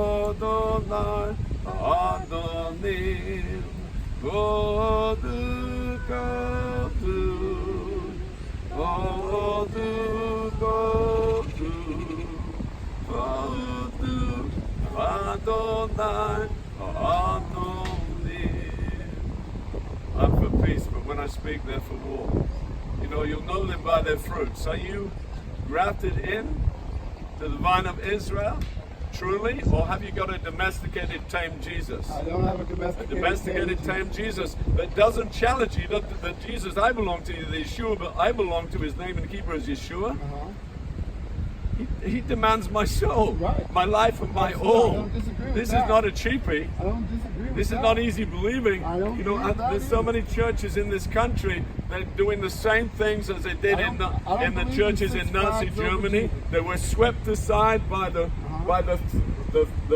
Adonai, Adonim, Godu Godu, Godu Godu, Godu Adonai, Adonim. I'm for peace, but when I speak, they're for war. You know, you'll know them by their fruits. Are you grafted in to the vine of Israel, truly, or have you got a domesticated, tamed Jesus? I don't have a domesticated tamed Jesus that doesn't challenge you. That Jesus I belong to, the Yeshua, but I belong to, his name in Hebrew is Yeshua. He demands my soul, my life, and my all. This is not a cheapie. I don't disagree with This is not easy believing. You know, there's so many churches in this country that are doing the same things as they did in the churches in Nazi Germany. They were swept aside by the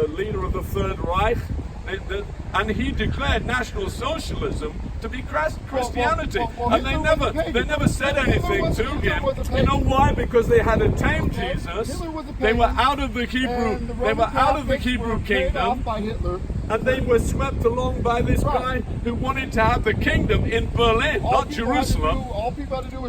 leader of the Third Reich, and he declared National Socialism to be Christianity, and they never said anything to him. You know why? Because they had a tamed Jesus. They were out of the Hebrew kingdom, and they were swept along by this guy who wanted to have the kingdom in Berlin, not Jerusalem.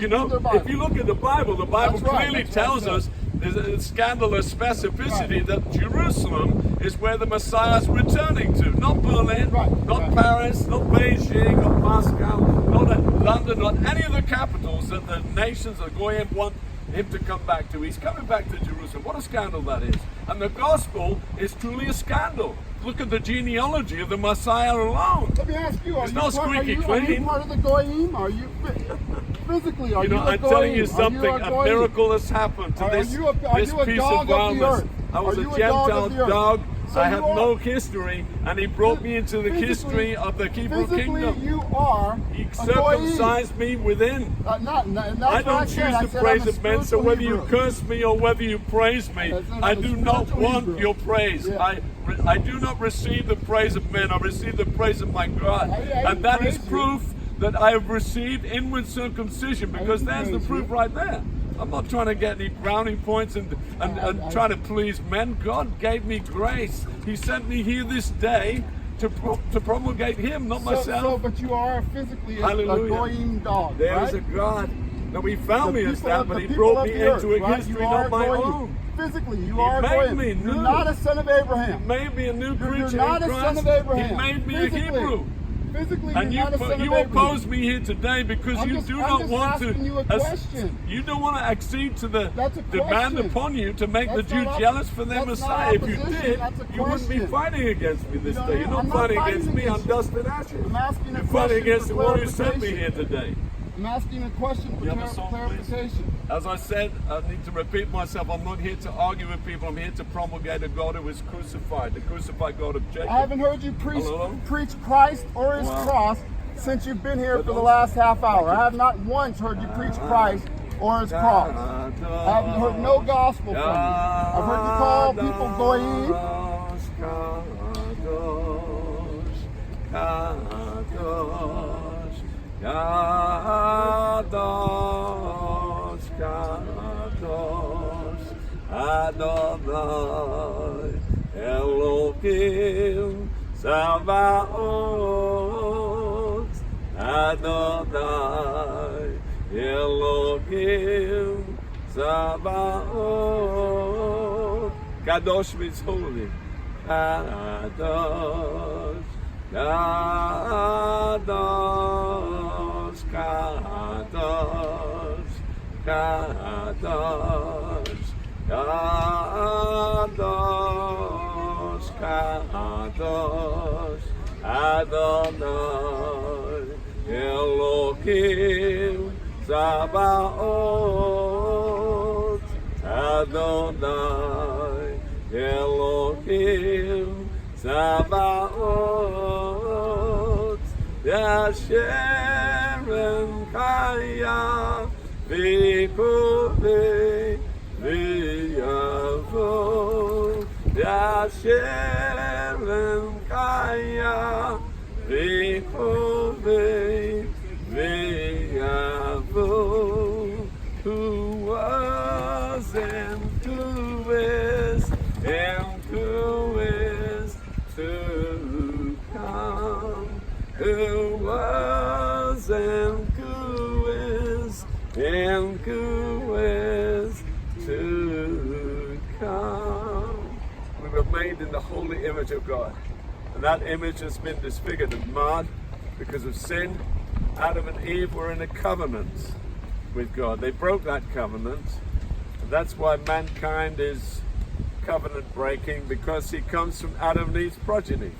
You know, if you look at the Bible clearly tells us there's a scandalous specificity that Jerusalem is where the Messiah is returning to, not Berlin, not Paris, not Beijing, not Moscow, not London, not any of the capitals that the nations are going to want him to come back to. He's coming back to Jerusalem. What a scandal that is. And the gospel is truly a scandal. Look at the genealogy of the Messiah alone. Let me ask you, it's not squeaky clean. Are you part of the Goyim? Are you physically? Are you a I'm telling you something. A miracle has happened to this piece of wildness. I was a Gentile dog. I have no history, and he brought me into the history of the Hebrew kingdom. You are. He circumcised me within. I don't choose the praise of men, so whether you curse me or whether you praise me, I do not want your praise. I do not receive the praise of men, I receive the praise of my God. And that is proof that I have received inward circumcision, because there's the proof right there. I'm not trying to get any brownie points and try to please men. God gave me grace. He sent me here this day to promulgate him, not myself. But you are physically a Goyim dog, There is a God. Now, he found me as that, but he brought me into a history not my own. Physically, you are Goyim. You're not a son of Abraham. He made me a new creature in Christ. You're not a son of Abraham. He made me a Hebrew. Physically, and you oppose me here today because you do not want to. You don't want to accede to the demand upon you to make the Jew jealous for their Messiah. If you did, you wouldn't be fighting against me this day. You're not fighting against me. I'm dust and ashes. You're fighting against the one who sent me here today. I'm asking a question for clarification. As I said, I need to repeat myself. I'm not here to argue with people. I'm here to promulgate a God who is crucified, the crucified God of Jacob. I haven't heard you preach Christ or his cross since you've been here for the last half hour. I have not once heard you preach Christ or his cross. I haven't heard no gospel from you. I've heard you call people Goyim. Kadosh, Kadosh, Adonai, Elohim, Sabaoth, Adonai, Elohim, Sabaoth. Kadosh means holy. Kadosh. Kadosh, Kadosh, Kadosh, Kadosh, Kadosh, Adonai, Elohim, Sabaoth, Adonai, Elohim, Sabaoth, Yashem Chaya V'Kovei V'Yavo, Yashem Chaya V'Kovei V'Yavo, who was and and who is to come, who was and who is to come. We were made in the holy image of God, and that image has been disfigured and marred because of sin. Adam and Eve were in a covenant with God. They broke that covenant, and that's why mankind is covenant breaking, because he comes from Adam and Eve's progeny.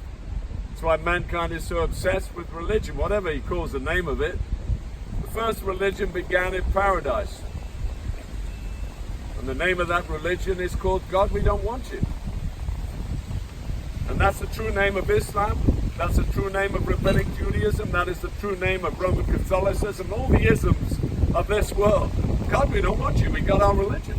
That's why mankind is so obsessed with religion, whatever he calls the name of it. The first religion began in paradise, and the name of that religion is called God, we don't want you. And that's the true name of Islam. That's the true name of Rabbinic Judaism. That is the true name of Roman Catholicism. All the isms of this world. God, we don't want you. We got our religion.